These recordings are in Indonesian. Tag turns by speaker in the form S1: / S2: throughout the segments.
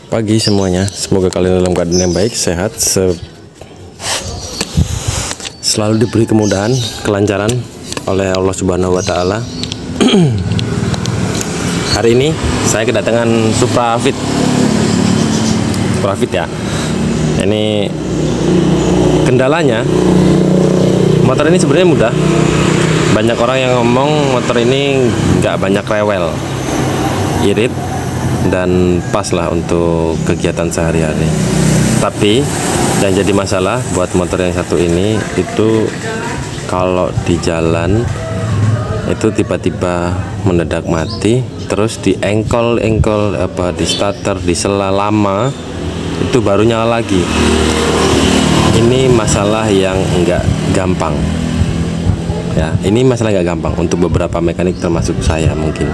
S1: pagi semuanya, semoga kalian dalam keadaan yang baik, sehat, selalu diberi kemudahan, kelancaran oleh Allah Subhanahu wa Ta'ala. Hari ini saya kedatangan Supra Fit ya. Ini kendalanya, motor ini sebenarnya mudah. Banyak orang yang ngomong motor ini nggak banyak rewel, irit, dan pas lah untuk kegiatan sehari-hari. Tapi yang jadi masalah buat motor yang satu ini itu kalau di jalan itu tiba-tiba mendadak mati, terus di engkol di starter, di sela lama itu baru nyala lagi. Ini masalah yang enggak gampang ya, ini masalah nggak gampang untuk beberapa mekanik termasuk saya mungkin.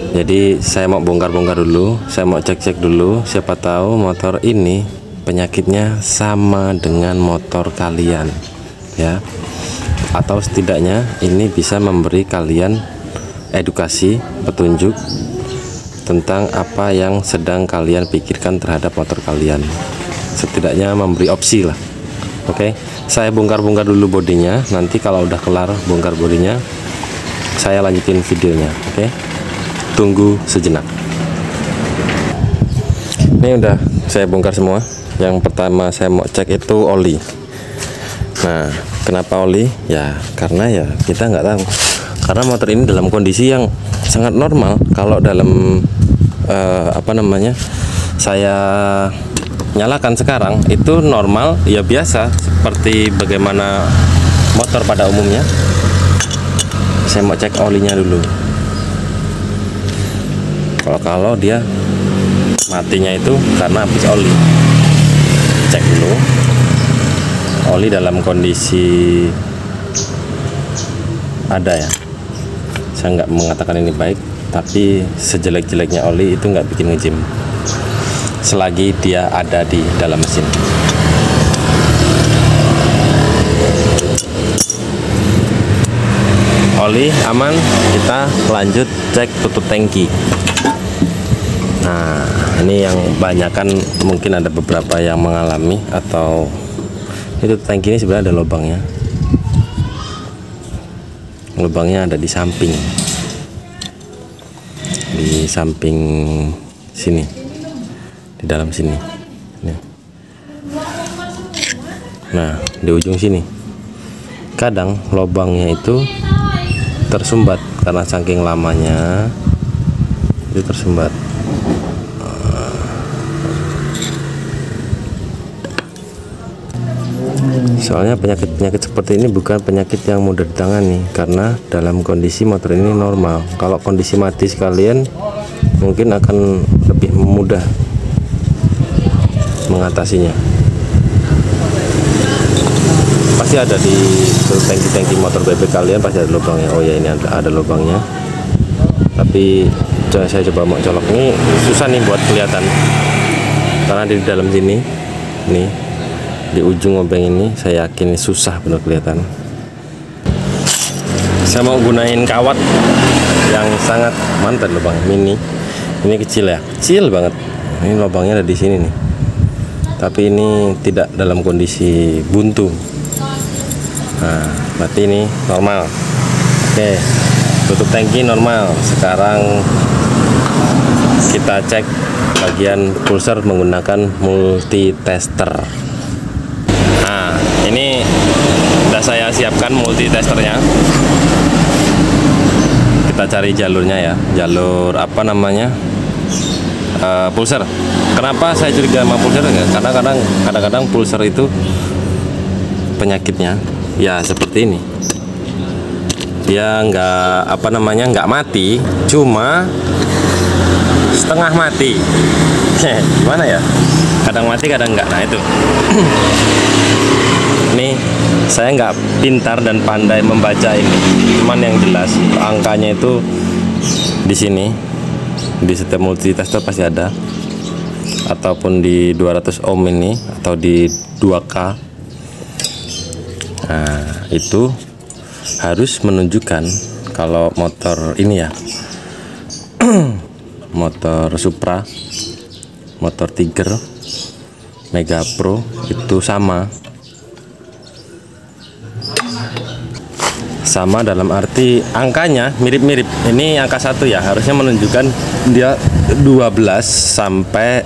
S1: Jadi saya mau bongkar-bongkar dulu, saya mau cek-cek dulu, siapa tahu motor ini penyakitnya sama dengan motor kalian ya, atau setidaknya ini bisa memberi kalian edukasi, petunjuk tentang apa yang sedang kalian pikirkan terhadap motor kalian, setidaknya memberi opsi lah. Oke, saya bongkar-bongkar dulu bodinya, nanti kalau udah kelar bongkar bodinya saya lanjutin videonya. Oke, tunggu sejenak. Ini udah saya bongkar semua. Yang pertama saya mau cek itu oli. Nah, kenapa oli? Ya karena ya kita nggak tahu, karena motor ini dalam kondisi yang sangat normal. Kalau dalam saya nyalakan sekarang itu normal ya, biasa seperti bagaimana motor pada umumnya. Saya mau cek olinya dulu. Kalau dia matinya itu karena habis oli, cek dulu oli dalam kondisi ada ya. Saya nggak mengatakan ini baik, tapi sejelek-jeleknya oli itu nggak bikin ngejim selagi dia ada di dalam mesin. Oli aman, kita lanjut cek tutup tangki. Nah, ini yang banyak kan, mungkin ada beberapa yang mengalami, atau itu tangki ini sebenarnya ada lubangnya. Lubangnya ada di samping sini, di dalam sini. Nah, di ujung sini kadang lubangnya itu tersumbat karena saking lamanya itu tersumbat. Soalnya penyakit seperti ini bukan penyakit yang mudah ditangani, karena dalam kondisi motor ini normal. Kalau kondisi mati sekalian mungkin akan lebih mudah mengatasinya. Pasti ada di tangki motor bebek kalian, pasti ada lubangnya. Oh ya, ini ada lubangnya, tapi saya coba mau colok. Ini susah nih buat kelihatan karena di dalam sini nih, di ujung obeng ini saya yakin susah benar kelihatan. Saya mau gunain kawat yang sangat mantap, lubang mini. Ini kecil ya, kecil banget. Ini lubangnya ada di sini nih, tapi ini tidak dalam kondisi buntu. Nah, berarti ini normal. Oke, tutup tangki normal. Sekarang kita cek bagian pulser menggunakan multitester. Nah, ini sudah saya siapkan multitesternya. Kita cari jalurnya ya, jalur pulser. Kenapa saya curiga sama pulser ya? Karena kadang-kadang pulser itu penyakitnya ya seperti ini. Dia nggak mati, cuma setengah mati. Gimana ya? Kadang mati, kadang enggak. Nah itu. Nih, saya nggak pintar dan pandai membaca ini. Cuman yang jelas angkanya itu di sini. Di setiap multitester pasti ada. Ataupun di 200 ohm ini, atau di 2K. Nah, itu harus menunjukkan kalau motor ini ya motor Supra motor Tiger Mega Pro itu sama dalam arti angkanya mirip-mirip. Ini angka 1 ya, harusnya menunjukkan dia 12 sampai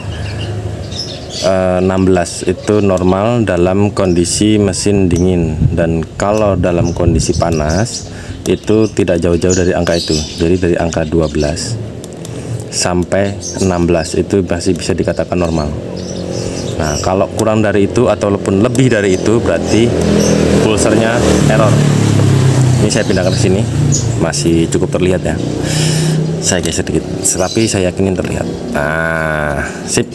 S1: 16 itu normal dalam kondisi mesin dingin, dan kalau dalam kondisi panas itu tidak jauh-jauh dari angka itu. Jadi dari angka 12 sampai 16 itu masih bisa dikatakan normal. Nah, kalau kurang dari itu ataupun lebih dari itu berarti pulsernya error. Ini saya pindahkan ke sini, masih cukup terlihat ya. Saya geser sedikit, tapi saya yakinin terlihat. Nah, sip.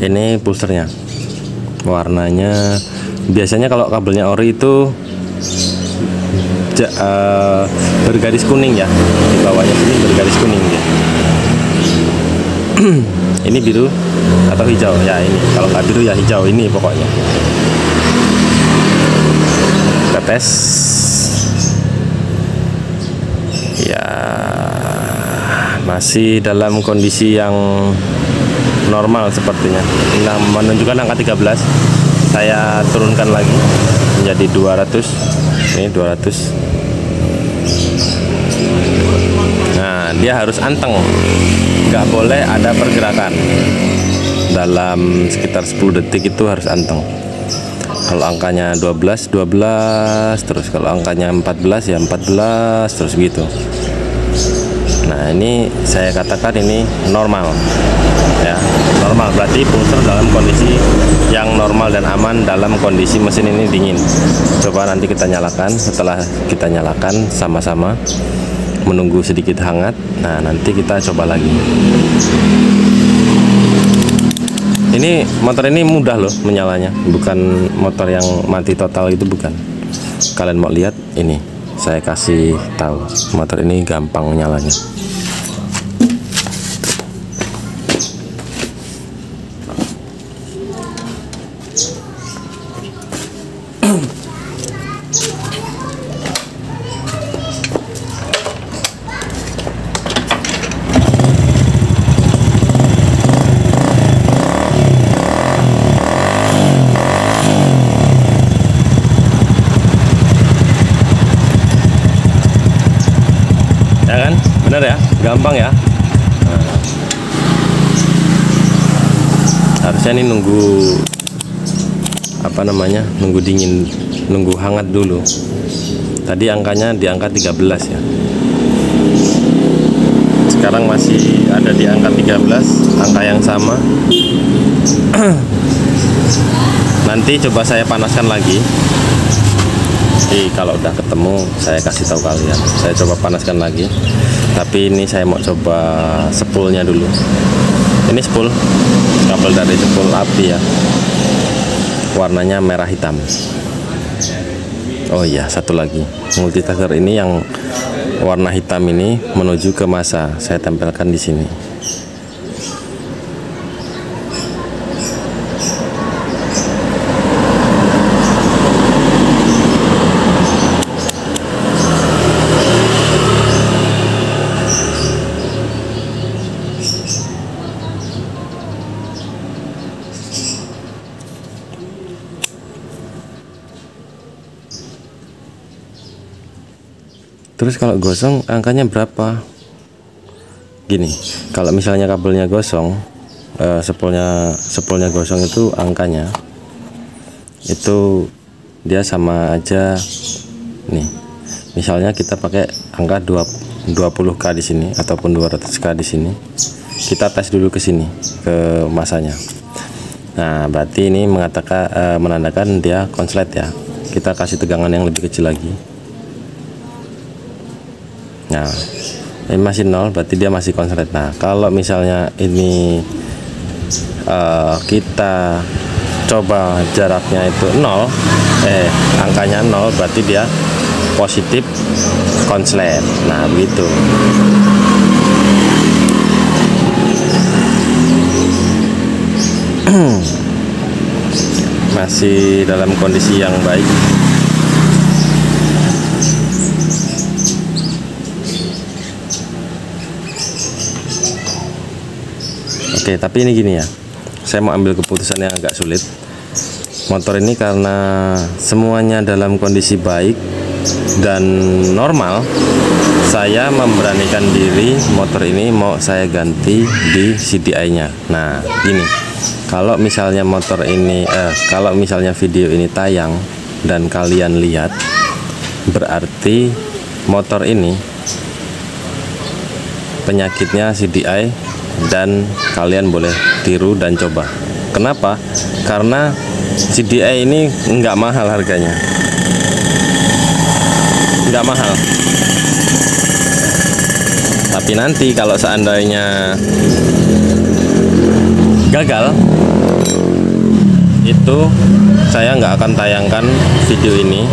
S1: Ini pulsernya, warnanya biasanya kalau kabelnya ori itu bergaris kuning ya, di bawahnya sini bergaris kuning ya. Ini biru atau hijau ya, ini kalau nggak biru ya hijau, ini pokoknya. Kita tes ya, masih dalam kondisi yang normal sepertinya. Nah, menunjukkan angka 13. Saya turunkan lagi menjadi 200. Ini 200. Nah, dia harus anteng, nggak boleh ada pergerakan. Dalam sekitar 10 detik itu harus anteng. Kalau angkanya 12 terus, kalau angkanya 14 ya 14 terus gitu. Nah, ini saya katakan ini normal ya, normal berarti pulser dalam kondisi yang normal dan aman dalam kondisi mesin ini dingin. Coba nanti kita nyalakan, setelah kita nyalakan sama-sama menunggu sedikit hangat. Nah, nanti kita coba lagi. Ini motor ini mudah loh menyalanya, bukan motor yang mati total itu, bukan. Kalian mau lihat ini, saya kasih tahu, motor ini gampang nyalanya. Ya kan, bener ya, gampang ya. Nah, harusnya ini nunggu apa namanya, nunggu dingin, nunggu hangat dulu. Tadi angkanya di angka 13 ya, sekarang masih ada di angka 13, angka yang sama. Nanti coba saya panaskan lagi. Jadi kalau udah ketemu saya kasih tahu kalian. Saya coba panaskan lagi. Tapi ini saya mau coba spoolnya dulu. Ini spool, kabel dari spool api ya. Warnanya merah hitam. Oh iya, satu lagi. Multitasker ini yang warna hitam ini menuju ke masa. Saya tempelkan di sini. Terus kalau gosong angkanya berapa? Gini, kalau misalnya kabelnya gosong, spoolnya gosong itu angkanya itu dia sama aja. Nih, misalnya kita pakai angka 20k di sini ataupun 200k di sini. Kita tes dulu ke sini, ke masanya. Nah, berarti ini menandakan dia konslet ya. Kita kasih tegangan yang lebih kecil lagi. Nah, ini masih 0, berarti dia masih konslet. Nah, kalau misalnya ini kita coba jaraknya itu 0, angkanya 0, berarti dia positif konslet. Nah, begitu. Masih dalam kondisi yang baik. Oke, tapi ini gini ya, saya mau ambil keputusan yang agak sulit. Motor ini karena semuanya dalam kondisi baik dan normal, saya memberanikan diri motor ini mau saya ganti di CDI-nya. Nah, gini, kalau misalnya motor ini, kalau misalnya video ini tayang dan kalian lihat, berarti motor ini penyakitnya CDI dan kalian boleh tiru dan coba. Kenapa? Karena CDI ini nggak mahal harganya, nggak mahal. Tapi nanti kalau seandainya gagal, itu saya nggak akan tayangkan video ini.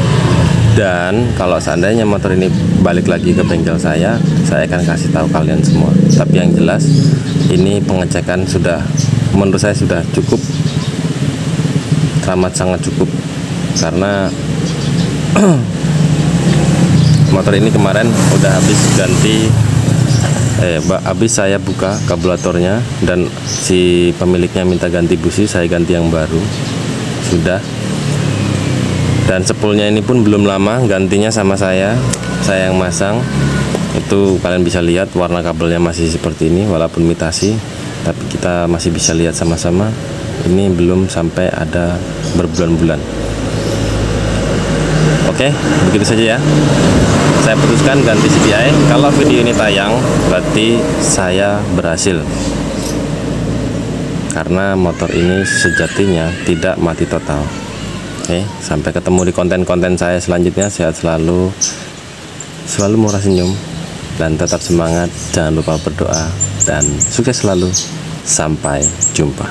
S1: Dan kalau seandainya motor ini balik lagi ke bengkel saya akan kasih tahu kalian semua. Tapi yang jelas ini pengecekan sudah, menurut saya sudah cukup, amat sangat cukup, karena motor ini kemarin udah habis ganti, habis saya buka karburatornya dan si pemiliknya minta ganti busi, saya ganti yang baru sudah. Dan spoolnya ini pun belum lama gantinya sama saya yang masang. Itu kalian bisa lihat warna kabelnya masih seperti ini walaupun imitasi, tapi kita masih bisa lihat sama-sama ini belum sampai ada berbulan-bulan. Oke, begitu saja ya. Saya putuskan ganti CDI. Kalau video ini tayang berarti saya berhasil, karena motor ini sejatinya tidak mati total. Oke, sampai ketemu di konten-konten saya selanjutnya. Sehat selalu, selalu murah senyum, dan tetap semangat. Jangan lupa berdoa dan sukses selalu. Sampai jumpa.